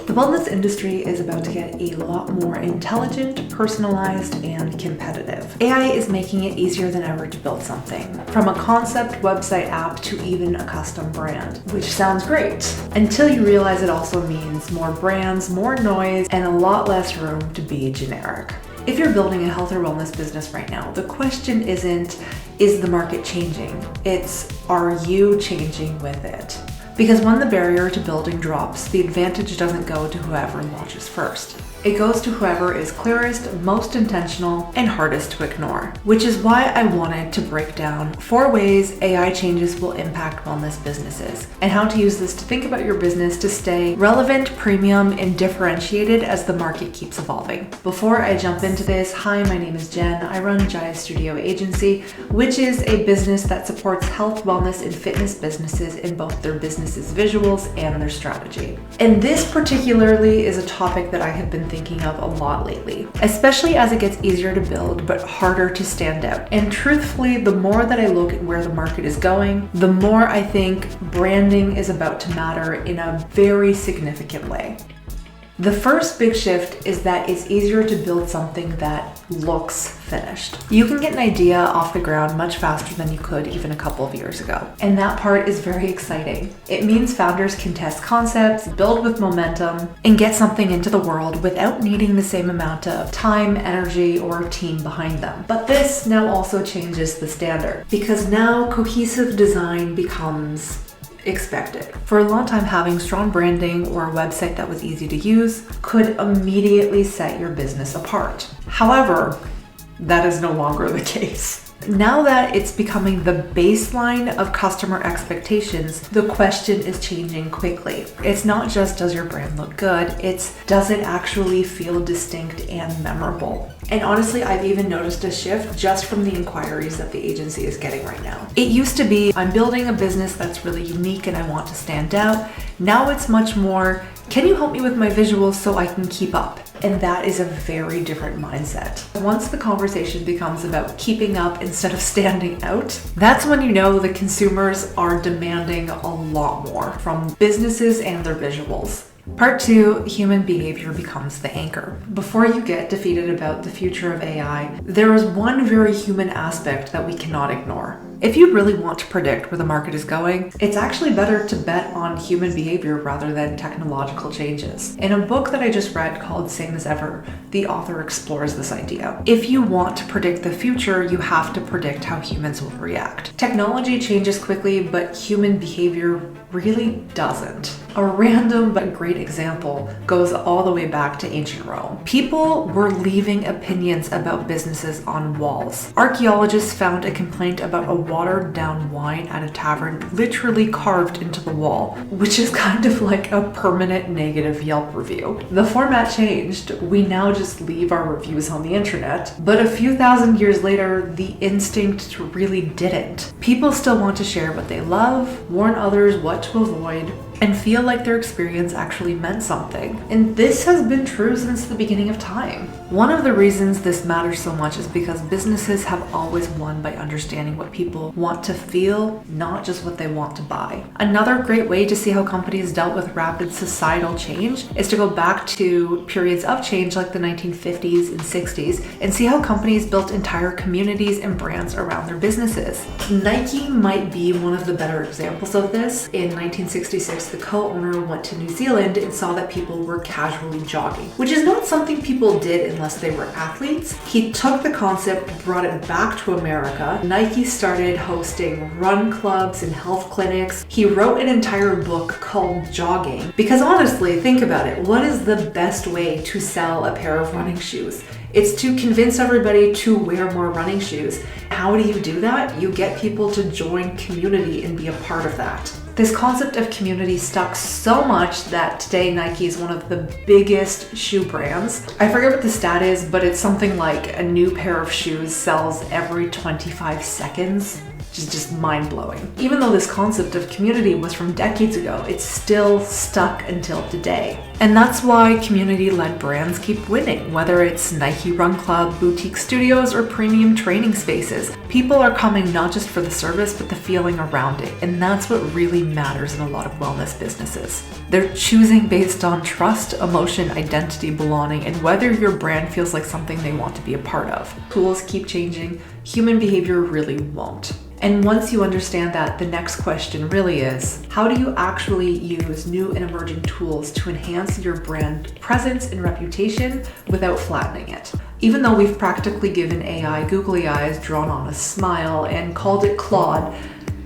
The wellness industry is about to get a lot more intelligent, personalized, and competitive. AI is making it easier than ever to build something, from a concept website app to even a custom brand, which sounds great, until you realize it also means more brands, more noise, and a lot less room to be generic. If you're building a health or wellness business right now, the question isn't, is the market changing? It's, are you changing with it? Because when the barrier to building drops, the advantage doesn't go to whoever launches first. It goes to whoever is clearest, most intentional, and hardest to ignore. Which is why I wanted to break down 4 ways AI changes will impact wellness businesses, and how to use this to think about your business to stay relevant, premium, and differentiated as the market keeps evolving. Before I jump into this, hi, my name is Jen. I run Jaia Studio agency, which is a business that supports health, wellness, and fitness businesses in both their business's visuals and their strategy. And this particularly is a topic that I have been thinking of a lot lately, especially as it gets easier to build but harder to stand out. And truthfully, the more that I look at where the market is going, the more I think branding is about to matter in a very significant way. The first big shift is that it's easier to build something that looks finished. You can get an idea off the ground much faster than you could even a couple of years ago. And that part is very exciting. It means founders can test concepts, build with momentum, and get something into the world without needing the same amount of time, energy, or team behind them. But this now also changes the standard, because now cohesive design becomes expected. For a long time, having strong branding or a website that was easy to use could immediately set your business apart. However, that is no longer the case. Now that it's becoming the baseline of customer expectations, the question is changing quickly. It's not just, does your brand look good? It's, does it actually feel distinct and memorable? And honestly, I've even noticed a shift just from the inquiries that the agency is getting right now. It used to be, I'm building a business that's really unique and I want to stand out. Now it's much more, can you help me with my visuals so I can keep up? And that is a very different mindset. Once the conversation becomes about keeping up instead of standing out, that's when you know the consumers are demanding a lot more from businesses and their visuals. Part 2, human behavior becomes the anchor. Before you get defeated about the future of AI, there is one very human aspect that we cannot ignore. If you really want to predict where the market is going, it's actually better to bet on human behavior rather than technological changes. In a book that I just read called Same as Ever, the author explores this idea. If you want to predict the future, you have to predict how humans will react. Technology changes quickly, but human behavior really doesn't. A random but great example goes all the way back to ancient Rome. People were leaving opinions about businesses on walls. Archaeologists found a complaint about a watered down wine at a tavern literally carved into the wall, which is kind of like a permanent negative Yelp review. The format changed. We now just leave our reviews on the internet, but a few thousand years later, the instinct really didn't. People still want to share what they love, warn others what to avoid, and feel like their experience actually meant something. And this has been true since the beginning of time. One of the reasons this matters so much is because businesses have always won by understanding what people want to feel, not just what they want to buy. Another great way to see how companies dealt with rapid societal change is to go back to periods of change like the 1950s and 60s and see how companies built entire communities and brands around their businesses. Nike might be one of the better examples of this. In 1966, the co-owner went to New Zealand and saw that people were casually jogging, which is not something people did unless they were athletes. He took the concept, brought it back to America. Nike started hosting run clubs and health clinics. He wrote an entire book called Jogging, because honestly, think about it. What is the best way to sell a pair of running shoes? It's to convince everybody to wear more running shoes. How do you do that? You get people to join community and be a part of that. This concept of community stuck so much that today Nike is one of the biggest shoe brands. I forget what the stat is, but it's something like a new pair of shoes sells every 25 seconds. which is just mind-blowing. Even though this concept of community was from decades ago, it's still stuck until today. And that's why community-led brands keep winning, whether it's Nike Run Club, boutique studios, or premium training spaces. People are coming not just for the service, but the feeling around it. And that's what really matters in a lot of wellness businesses. They're choosing based on trust, emotion, identity, belonging, and whether your brand feels like something they want to be a part of. Tools keep changing, human behavior really won't. And once you understand that, the next question really is, how do you actually use new and emerging tools to enhance your brand presence and reputation without flattening it? Even though we've practically given AI googly eyes, drawn on a smile, and called it Claude,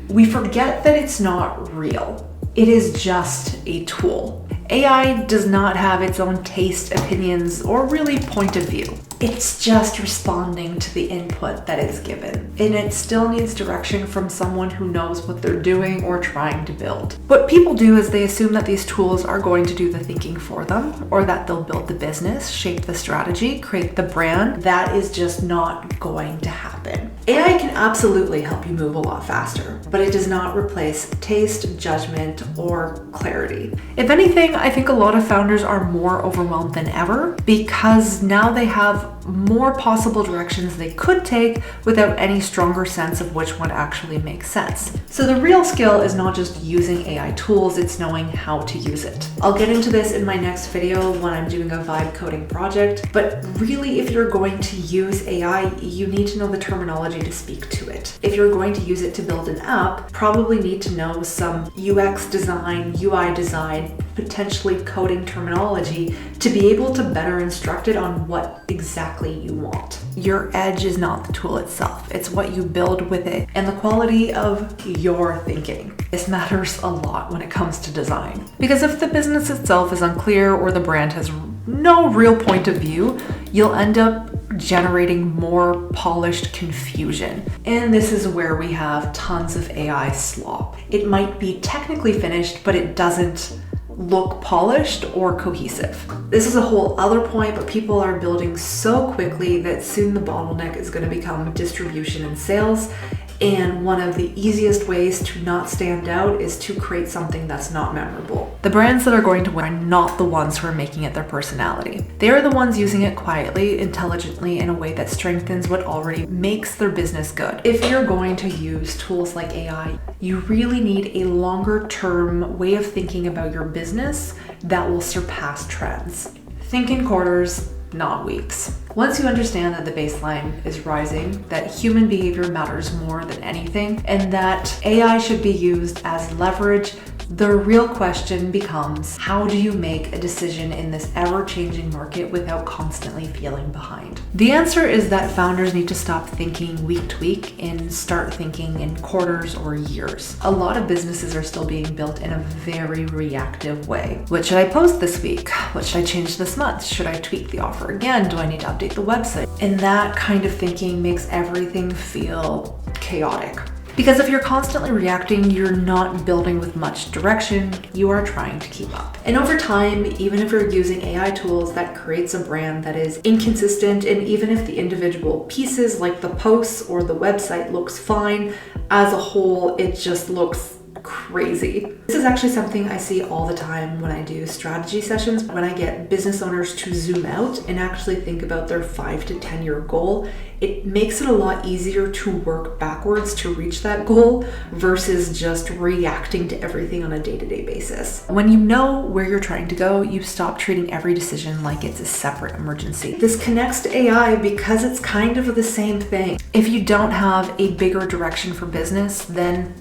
we forget that it's not real. It is just a tool. AI does not have its own taste, opinions, or really point of view. It's just responding to the input that is given, and it still needs direction from someone who knows what they're doing or trying to build. What people do is they assume that these tools are going to do the thinking for them, or that they'll build the business, shape the strategy, create the brand. That is just not going to happen. AI can absolutely help you move a lot faster, but it does not replace taste, judgment, or clarity. If anything, I think a lot of founders are more overwhelmed than ever because now they have more possible directions they could take without any stronger sense of which one actually makes sense. So the real skill is not just using AI tools, it's knowing how to use it. I'll get into this in my next video when I'm doing a vibe coding project, but really if you're going to use AI, you need to know the terminology to speak to it. If you're going to use it to build an app, probably need to know some UX design, UI design, potentially coding terminology to be able to better instruct it on what exactly you want. Your edge is not the tool itself, it's what you build with it and the quality of your thinking. This matters a lot when it comes to design. Because if the business itself is unclear or the brand has no real point of view, you'll end up generating more polished confusion. And this is where we have tons of AI slop. It might be technically finished, but it doesn't look polished or cohesive. This is a whole other point, but people are building so quickly that soon the bottleneck is going to become distribution and sales. And one of the easiest ways to not stand out is to create something that's not memorable. The brands that are going to win are not the ones who are making it their personality. They are the ones using it quietly, intelligently, in a way that strengthens what already makes their business good. If you're going to use tools like AI, you really need a longer term way of thinking about your business that will surpass trends. Think in quarters, not weeks. Once you understand that the baseline is rising, that human behavior matters more than anything, and that AI should be used as leverage, the real question becomes, how do you make a decision in this ever-changing market without constantly feeling behind? The answer is that founders need to stop thinking week to week and start thinking in quarters or years. A lot of businesses are still being built in a very reactive way. What should I post this week? What should I change this month? Should I tweak the offer again? Do I need to update the website? And that kind of thinking makes everything feel chaotic. Because if you're constantly reacting, you're not building with much direction, you are trying to keep up. And over time, even if you're using AI tools, that creates a brand that is inconsistent, and even if the individual pieces like the posts or the website looks fine, as a whole, it just looks crazy. This is actually something I see all the time when I do strategy sessions, when I get business owners to zoom out and actually think about their 5 to 10 year goal. It makes it a lot easier to work backwards to reach that goal versus just reacting to everything on a day-to-day basis. When you know where you're trying to go, you stop treating every decision like it's a separate emergency. This connects to AI because it's kind of the same thing. If you don't have a bigger direction for business, then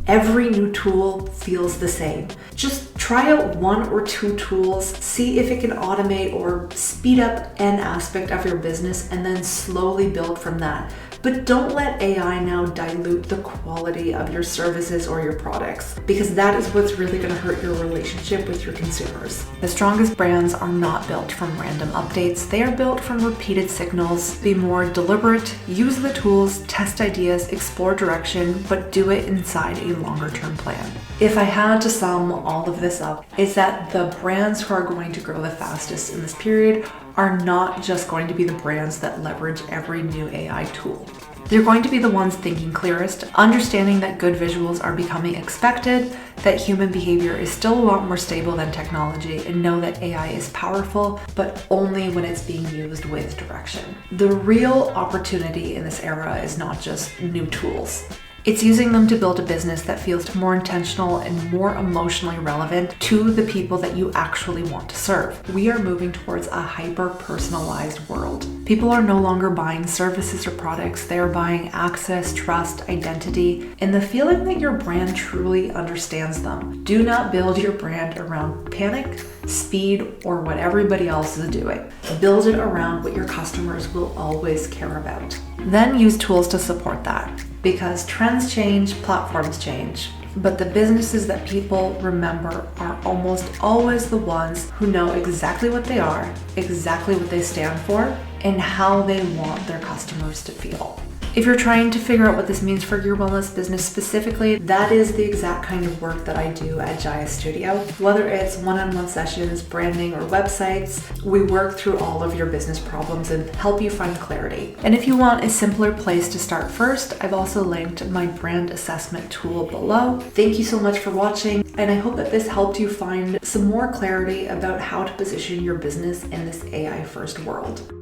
every new tool feels the same. Just try out 1 or 2 tools, see if it can automate or speed up an aspect of your business, and then slowly build from that. But don't let AI now dilute the quality of your services or your products, because that is what's really going to hurt your relationship with your consumers. The strongest brands are not built from random updates. They are built from repeated signals. Be more deliberate, use the tools, test ideas, explore direction, but do it inside a longer term plan. If I had to sum all of this up, it's that the brands who are going to grow the fastest in this period are not just going to be the brands that leverage every new AI tool. They're going to be the ones thinking clearest, understanding that good visuals are becoming expected, that human behavior is still a lot more stable than technology, and know that AI is powerful, but only when it's being used with direction. The real opportunity in this era is not just new tools. It's using them to build a business that feels more intentional and more emotionally relevant to the people that you actually want to serve. We are moving towards a hyper-personalized world. People are no longer buying services or products, they are buying access, trust, identity, and the feeling that your brand truly understands them. Do not build your brand around panic, speed, or what everybody else is doing. Build it around what your customers will always care about. Then use tools to support that. Because trends change, platforms change. But the businesses that people remember are almost always the ones who know exactly what they are, exactly what they stand for, and how they want their customers to feel. If you're trying to figure out what this means for your wellness business specifically, that is the exact kind of work that I do at Jaia Studio. Whether it's one-on-one sessions, branding, or websites, we work through all of your business problems and help you find clarity. And if you want a simpler place to start first, I've also linked my brand assessment tool below. Thank you so much for watching, and I hope that this helped you find some more clarity about how to position your business in this AI-first world.